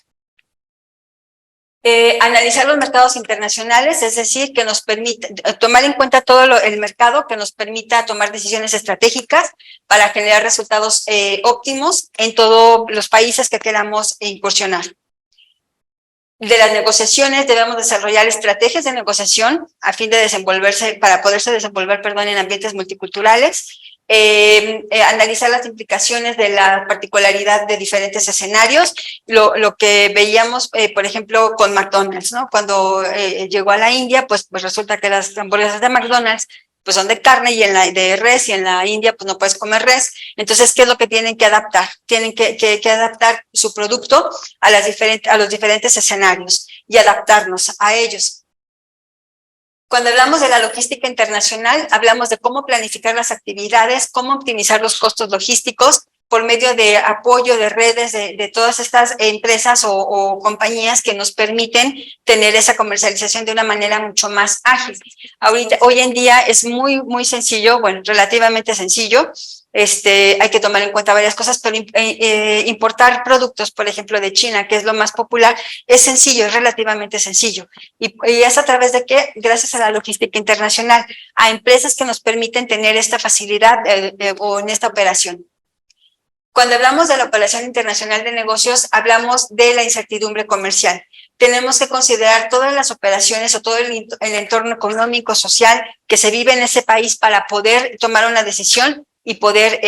Analizar los mercados internacionales, es decir, que nos permita tomar en cuenta todo el mercado, que nos permita tomar decisiones estratégicas para generar resultados óptimos en todos los países que queramos incursionar. De las negociaciones debemos desarrollar estrategias de negociación a fin de para poderse desenvolver, en ambientes multiculturales. Analizar las implicaciones de la particularidad de diferentes escenarios, lo que veíamos, por ejemplo, con McDonald's, ¿no? Cuando llegó a la India, pues resulta que las hamburguesas de McDonald's pues son de carne y de res, y en la India pues no puedes comer res. Entonces, ¿qué es lo que tienen que adaptar? Tienen que adaptar su producto a los diferentes escenarios y adaptarnos a ellos. Cuando hablamos de la logística internacional, hablamos de cómo planificar las actividades, cómo optimizar los costos logísticos por medio de apoyo de redes de todas estas empresas o compañías que nos permiten tener esa comercialización de una manera mucho más ágil. Hoy en día es muy sencillo, bueno, relativamente sencillo. Hay que tomar en cuenta varias cosas, pero importar productos, por ejemplo, de China, que es lo más popular, es sencillo, es relativamente sencillo. ¿Y es a través de qué? Gracias a la logística internacional, a empresas que nos permiten tener esta facilidad o en esta operación. Cuando hablamos de la operación internacional de negocios, hablamos de la incertidumbre comercial. Tenemos que considerar todas las operaciones o todo el entorno económico, social que se vive en ese país para poder tomar una decisión y poder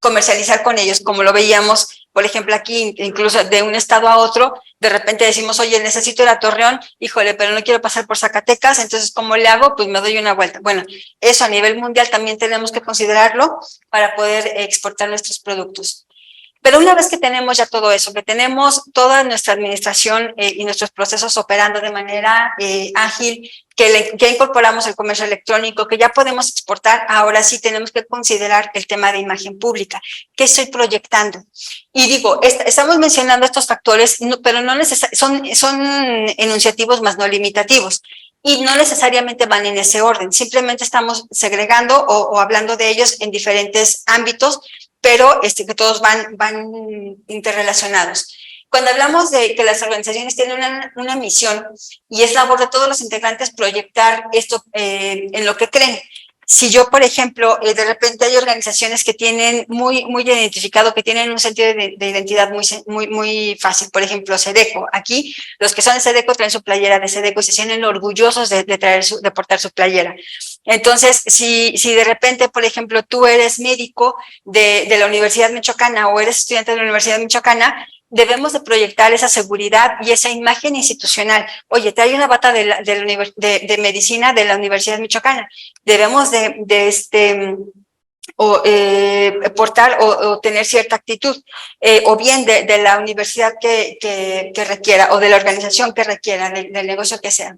comercializar con ellos, como lo veíamos, por ejemplo, aquí, incluso de un estado a otro, de repente decimos, oye, necesito ir a Torreón, híjole, pero no quiero pasar por Zacatecas, entonces, ¿cómo le hago? Pues me doy una vuelta. Bueno, eso a nivel mundial también tenemos que considerarlo para poder exportar nuestros productos. Pero una vez que tenemos ya todo eso, que tenemos toda nuestra administración y nuestros procesos operando de manera ágil, que ya incorporamos el comercio electrónico, que ya podemos exportar, ahora sí tenemos que considerar el tema de imagen pública. ¿Qué estoy proyectando? Y digo, estamos mencionando estos factores, pero no son enunciativos más no limitativos. Y no necesariamente van en ese orden, simplemente estamos segregando o hablando de ellos en diferentes ámbitos, pero que todos van interrelacionados. Cuando hablamos de que las organizaciones tienen una misión y es labor de todos los integrantes proyectar esto en lo que creen. Si yo, por ejemplo, de repente hay organizaciones que tienen muy identificado, que tienen un sentido de identidad muy fácil. Por ejemplo, Sedeco. Aquí, los que son de Sedeco traen su playera de Sedeco y se sienten orgullosos de portar su playera. Entonces, si de repente, por ejemplo, tú eres médico de la Universidad Michoacana o eres estudiante de la Universidad Michoacana, debemos de proyectar esa seguridad y esa imagen institucional. Oye, trae una bata de medicina de la Universidad Michoacana. Debemos portar o tener cierta actitud, o bien de la universidad que requiera o de la organización que requiera, del negocio que sea.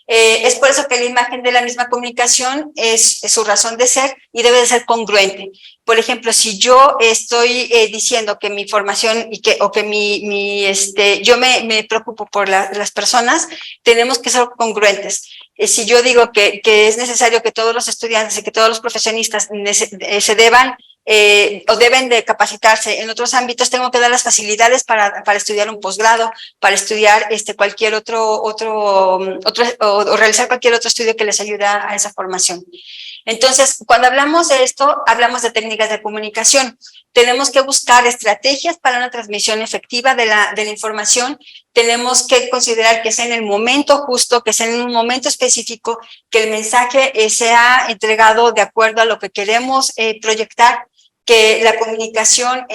Es por eso que la imagen de la misma comunicación es su razón de ser y debe de ser congruente. Por ejemplo, si yo estoy diciendo que mi formación yo me preocupo por las personas, tenemos que ser congruentes. Si yo digo que es necesario que todos los estudiantes y que todos los profesionistas se deban o deben de capacitarse en otros ámbitos, tengo que dar las facilidades para estudiar un posgrado, para estudiar cualquier o realizar cualquier otro estudio que les ayude a esa formación. Entonces, cuando hablamos de esto, hablamos de técnicas de comunicación. Tenemos que buscar estrategias para una transmisión efectiva de la información. Tenemos que considerar que sea en el momento justo, que sea en un momento específico, que el mensaje sea entregado de acuerdo a lo que queremos proyectar, que la comunicación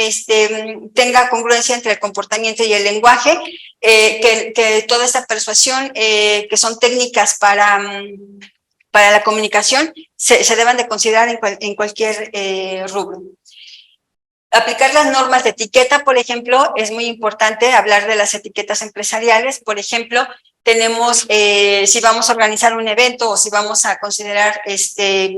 tenga congruencia entre el comportamiento y el lenguaje, que toda esta persuasión, que son técnicas para la comunicación, se deban de considerar en cualquier rubro. Aplicar las normas de etiqueta, por ejemplo, es muy importante hablar de las etiquetas empresariales. Por ejemplo, tenemos, si vamos a organizar un evento o si vamos a considerar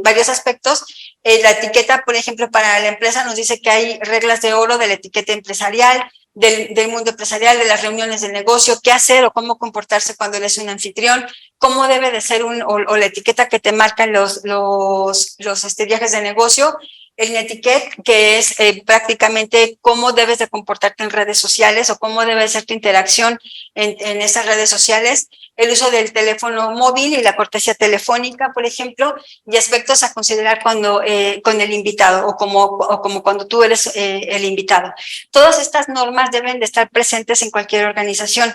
varios aspectos, la etiqueta, por ejemplo, para la empresa nos dice que hay reglas de oro de la etiqueta empresarial, del mundo empresarial, de las reuniones de negocio, qué hacer o cómo comportarse cuando eres un anfitrión, cómo debe de ser o la etiqueta que te marcan los viajes de negocio, el etiquette, que es prácticamente cómo debes de comportarte en redes sociales o cómo debe ser tu interacción en esas redes sociales, el uso del teléfono móvil y la cortesía telefónica, por ejemplo, y aspectos a considerar cuando con el invitado o como cuando tú eres el invitado. Todas estas normas deben de estar presentes en cualquier organización.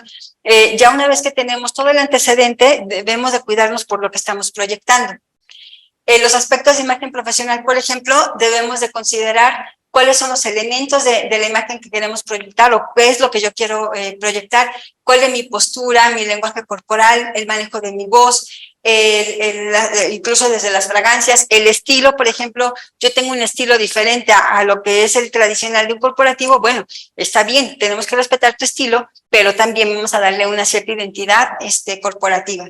Ya una vez que tenemos todo el antecedente, debemos de cuidarnos por lo que estamos proyectando. Los aspectos de imagen profesional, por ejemplo, debemos de considerar cuáles son los elementos de la imagen que queremos proyectar o qué es lo que yo quiero proyectar, cuál es mi postura, mi lenguaje corporal, el manejo de mi voz, incluso desde las fragancias, el estilo. Por ejemplo, yo tengo un estilo diferente a lo que es el tradicional de un corporativo. Bueno, está bien, tenemos que respetar tu estilo, pero también vamos a darle una cierta identidad corporativa.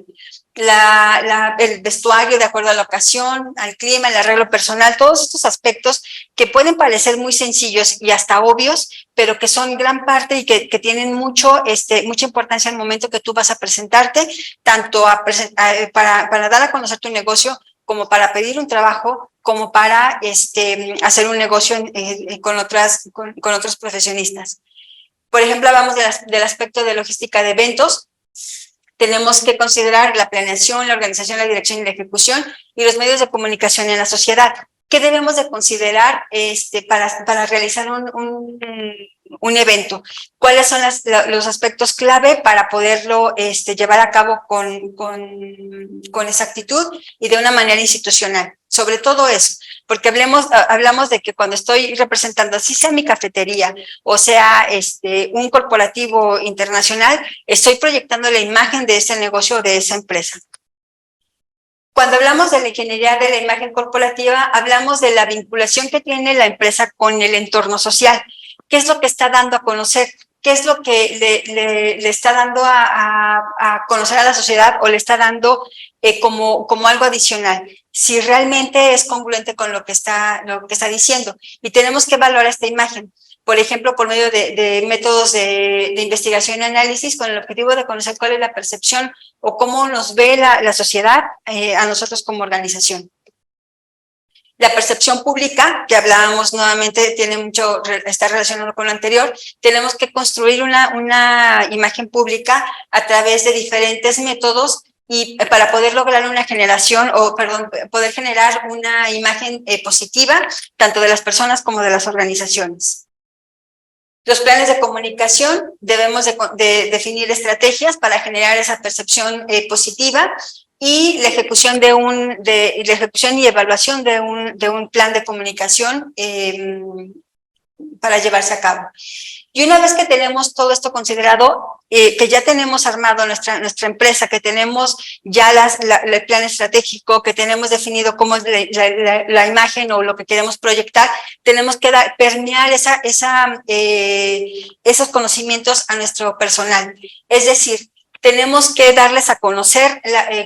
el vestuario de acuerdo a la ocasión, al clima, el arreglo personal, todos estos aspectos que pueden parecer muy sencillos y hasta obvios, pero que son gran parte y que tienen mucha importancia en el momento que tú vas a presentarte, tanto para dar a conocer tu negocio, como para pedir un trabajo, como para hacer un negocio con otros profesionistas. Por ejemplo, hablamos del aspecto de logística de eventos. Tenemos que considerar la planeación, la organización, la dirección y la ejecución y los medios de comunicación en la sociedad. ¿Qué debemos de considerar para realizar un evento? ¿Cuáles son los aspectos clave para poderlo llevar a cabo con exactitud y de una manera institucional? Sobre todo eso, porque hablamos de que cuando estoy representando, así sea mi cafetería o sea un corporativo internacional, estoy proyectando la imagen de ese negocio o de esa empresa. Cuando hablamos de la ingeniería de la imagen corporativa, hablamos de la vinculación que tiene la empresa con el entorno social. ¿Qué es lo que está dando a conocer? ¿Qué es lo que le está dando a conocer a la sociedad o le está dando como algo adicional? Si realmente es congruente con lo que está diciendo. Y tenemos que valorar esta imagen. Por ejemplo, por medio de métodos de investigación y análisis con el objetivo de conocer cuál es la percepción o cómo nos ve la sociedad a nosotros como organización. La percepción pública, que hablábamos nuevamente, está relacionado con lo anterior. Tenemos que construir una imagen pública a través de diferentes métodos y para poder lograr poder generar una imagen positiva, tanto de las personas como de las organizaciones. Los planes de comunicación, debemos de definir estrategias para generar esa percepción positiva y la ejecución y evaluación de un plan de comunicación para llevarse a cabo. Y una vez que tenemos todo esto considerado, que ya tenemos armado nuestra empresa, que tenemos ya el plan estratégico, que tenemos definido cómo es la imagen o lo que queremos proyectar, tenemos que permear esos conocimientos a nuestro personal. Es decir, tenemos que darles a conocer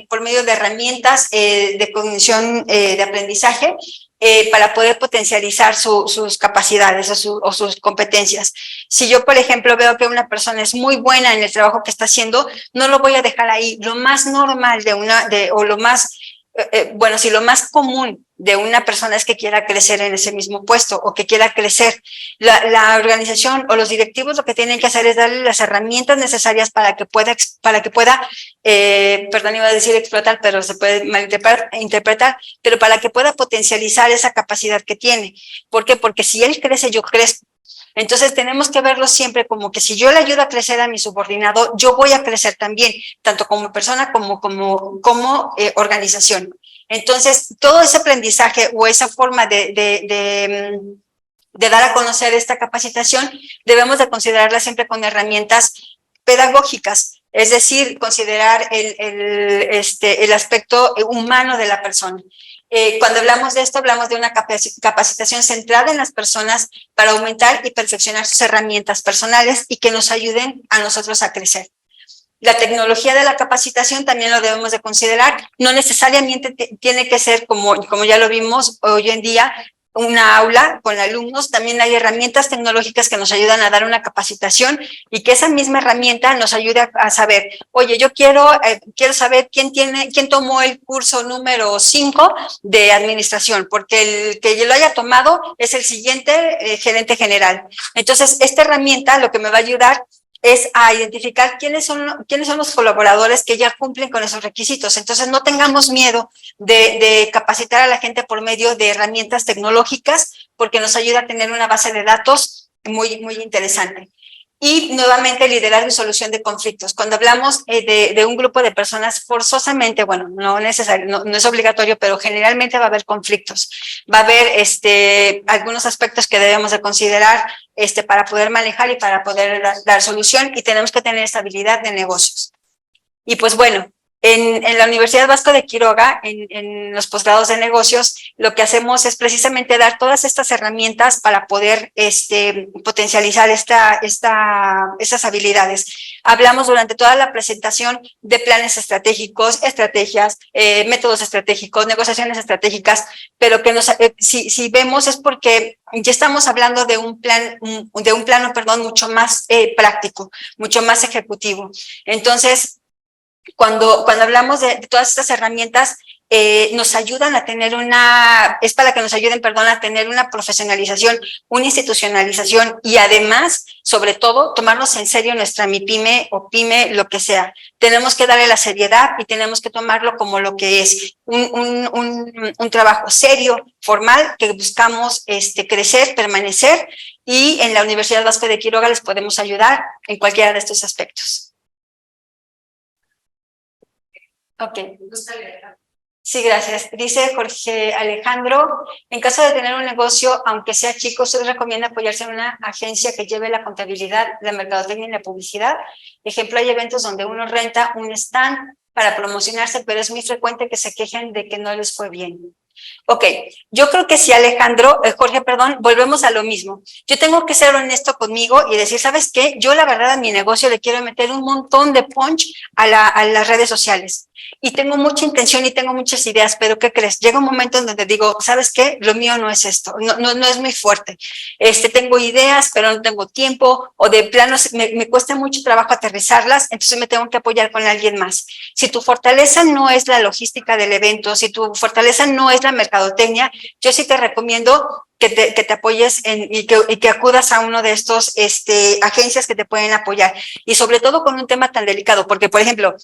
por medio de herramientas de cognición de aprendizaje para poder potencializar sus capacidades o sus competencias. Si yo, por ejemplo, veo que una persona es muy buena en el trabajo que está haciendo, no lo voy a dejar ahí. Lo más normal lo más común de una persona es que quiera crecer en ese mismo puesto o que quiera crecer. La organización o los directivos lo que tienen que hacer es darle las herramientas necesarias para que pueda perdón, iba a decir explotar, pero se puede malinterpretar, pero para que pueda potencializar esa capacidad que tiene. ¿Por qué? Porque si él crece, yo crezco. Entonces tenemos que verlo siempre como que si yo le ayudo a crecer a mi subordinado, yo voy a crecer también, tanto como persona como organización. Entonces, todo ese aprendizaje o esa forma de dar a conocer esta capacitación, debemos de considerarla siempre con herramientas pedagógicas, es decir, considerar el aspecto humano de la persona. Cuando hablamos de esto, hablamos de una capacitación centrada en las personas para aumentar y perfeccionar sus herramientas personales y que nos ayuden a nosotros a crecer. La tecnología de la capacitación también lo debemos de considerar. No necesariamente tiene que ser, como ya lo vimos hoy en día, una aula con alumnos. También hay herramientas tecnológicas que nos ayudan a dar una capacitación y que esa misma herramienta nos ayude a saber, oye, yo quiero saber quién tomó el curso número 5 de administración, porque el que lo haya tomado es el siguiente gerente general. Entonces, esta herramienta lo que me va a ayudar es a identificar quiénes son los colaboradores que ya cumplen con esos requisitos. Entonces, no tengamos miedo de capacitar a la gente por medio de herramientas tecnológicas, porque nos ayuda a tener una base de datos muy, muy interesante. Y nuevamente, liderazgo y solución de conflictos. Cuando hablamos de un grupo de personas, forzosamente, bueno, no es obligatorio, pero generalmente va a haber conflictos. Va a haber algunos aspectos que debemos de considerar para poder manejar y para poder dar solución, y tenemos que tener estabilidad de negocios. Y pues bueno, en la Universidad Vasco de Quiroga, en los posgrados de negocios, lo que hacemos es precisamente dar todas estas herramientas para poder potencializar esas habilidades. Hablamos durante toda la presentación de planes estratégicos, estrategias, métodos estratégicos, negociaciones estratégicas, pero que si vemos es porque ya estamos hablando de un plano, mucho más práctico, mucho más ejecutivo. Entonces, cuando hablamos de todas estas herramientas, nos ayudan a tener es para que nos ayuden, a tener una profesionalización, una institucionalización y además, sobre todo, tomarnos en serio nuestra MIPYME o PYME, lo que sea. Tenemos que darle la seriedad y tenemos que tomarlo como lo que es, un trabajo serio, formal, que buscamos crecer, permanecer, y en la Universidad Vasco de Quiroga les podemos ayudar en cualquiera de estos aspectos. Ok. Sí, gracias. Dice Jorge Alejandro, en caso de tener un negocio, aunque sea chico, se recomienda apoyarse en una agencia que lleve la contabilidad, la mercadotecnia y la publicidad. Ejemplo, hay eventos donde uno renta un stand para promocionarse, pero es muy frecuente que se quejen de que no les fue bien. Ok, yo creo que sí, Jorge, volvemos a lo mismo. Yo tengo que ser honesto conmigo y decir, ¿sabes qué? Yo la verdad a mi negocio le quiero meter un montón de punch a las redes sociales. Y tengo mucha intención y tengo muchas ideas, pero ¿qué crees? Llega un momento en donde digo, ¿sabes qué? Lo mío no es esto, no es muy fuerte. Tengo ideas, pero no tengo tiempo, o de plano me cuesta mucho trabajo aterrizarlas, entonces me tengo que apoyar con alguien más. Si tu fortaleza no es la logística del evento, si tu fortaleza no es la mercadotecnia, yo sí te recomiendo que te apoyes y que acudas a uno de estos agencias que te pueden apoyar. Y sobre todo con un tema tan delicado, porque, por ejemplo,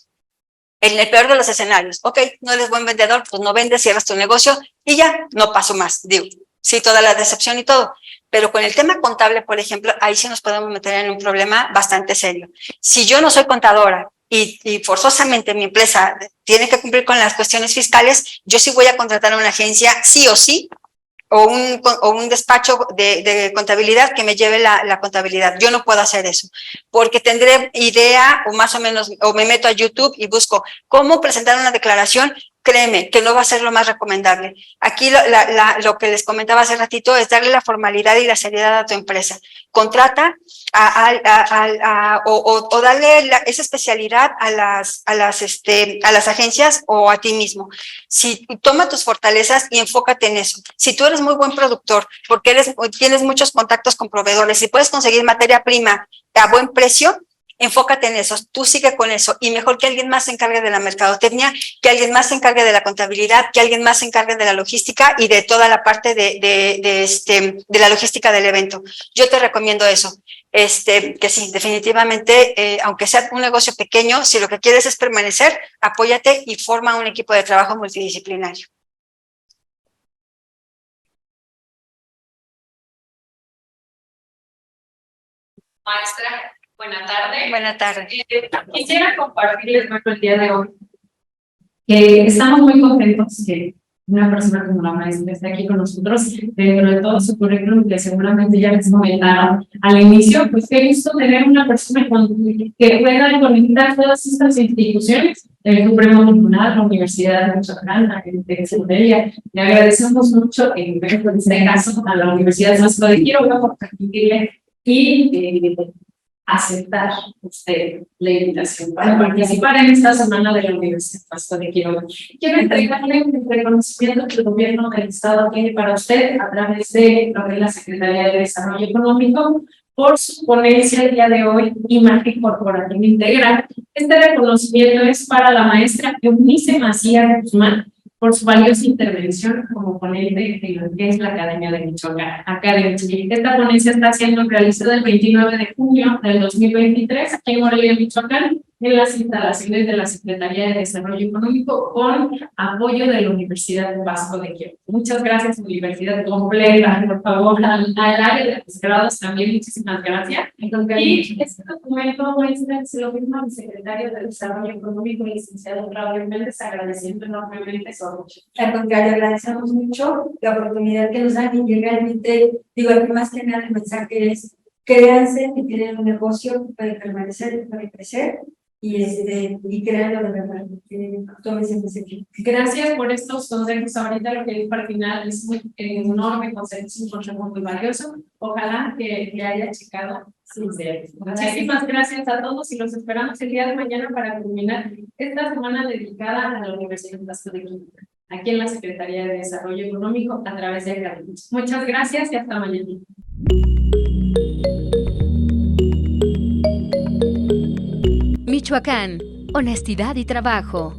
en el peor de los escenarios, ok, no eres buen vendedor, pues no vendes, cierras tu negocio y ya, no paso más, digo, sí, toda la decepción y todo. Pero con el tema contable, por ejemplo, ahí sí nos podemos meter en un problema bastante serio. Si yo no soy contadora y forzosamente mi empresa tiene que cumplir con las cuestiones fiscales, yo sí voy a contratar a una agencia, sí o sí, o un despacho de contabilidad que me lleve la contabilidad. Yo no puedo hacer eso, porque tendré idea o más o menos, o me meto a YouTube y busco cómo presentar una declaración. Créeme que no va a ser lo más recomendable. Aquí lo que les comentaba hace ratito es darle la formalidad y la seriedad a tu empresa. Contrata o darle esa especialidad a las agencias o a ti mismo. Si toma tus fortalezas y enfócate en eso. Si tú eres muy buen productor, porque tienes muchos contactos con proveedores y puedes conseguir materia prima a buen precio, enfócate en eso, tú sigue con eso, y mejor que alguien más se encargue de la mercadotecnia, que alguien más se encargue de la contabilidad, que alguien más se encargue de la logística y de toda la parte de la logística del evento. Yo te recomiendo eso, que sí, definitivamente, aunque sea un negocio pequeño, si lo que quieres es permanecer, apóyate y forma un equipo de trabajo multidisciplinario. Maestra, buena tarde. Buena tarde. Quisiera compartirles el día de hoy que estamos muy contentos que una persona como la maestra esté aquí con nosotros dentro de todo su currículum, que seguramente ya les comentaron al inicio. Pues qué gusto tener una persona que pueda conectar todas estas instituciones, el Supremo Tribunal, la Universidad de Michoacán, la gente de Centelia. Le agradecemos mucho, en este caso, a la Universidad Vasco de Quiroga por permitirle y aceptar usted la invitación para participar en esta semana de la Universidad Vasco de Quiroga. Quiero entregarle un reconocimiento que el gobierno del Estado tiene para usted a través de lo que es la Secretaría de Desarrollo Económico por su ponencia el día de hoy, Imagen Corporativa Integral. Este reconocimiento es para la maestra Eunice Macías Guzmán por su valiosa intervención como ponente en lo que es la Academia de Michoacán. Esta ponencia está siendo realizada el 29 de junio del 2023 aquí en Morelia, Michoacán, en las instalaciones de la Secretaría de Desarrollo Económico con apoyo de la Universidad Vasco de Quiroga. Muchas gracias, universidad completa, por favor, al área de los grados también, muchísimas gracias. Y este documento se lo mismo al secretario de Desarrollo Económico, el licenciado Raúl Méndez, agradeciendo enormemente su apoyo. Al contrario, agradecemos mucho la oportunidad que nos dan y realmente, digo, más que nada el mensaje es créanse que tienen un negocio que puede permanecer, que puede crecer y créanlo de verdad. Gracias por estos consejos. Ahorita lo que dijo al final es un enorme consejo, un consejo muy valioso. Ojalá que haya checado Sí. Muchísimas gracias a todos y los esperamos el día de mañana para culminar esta semana dedicada a la Universidad Vasco de Quintana, aquí en la Secretaría de Desarrollo Económico a través de academias. Muchas gracias y hasta mañana. Michoacán, honestidad y trabajo.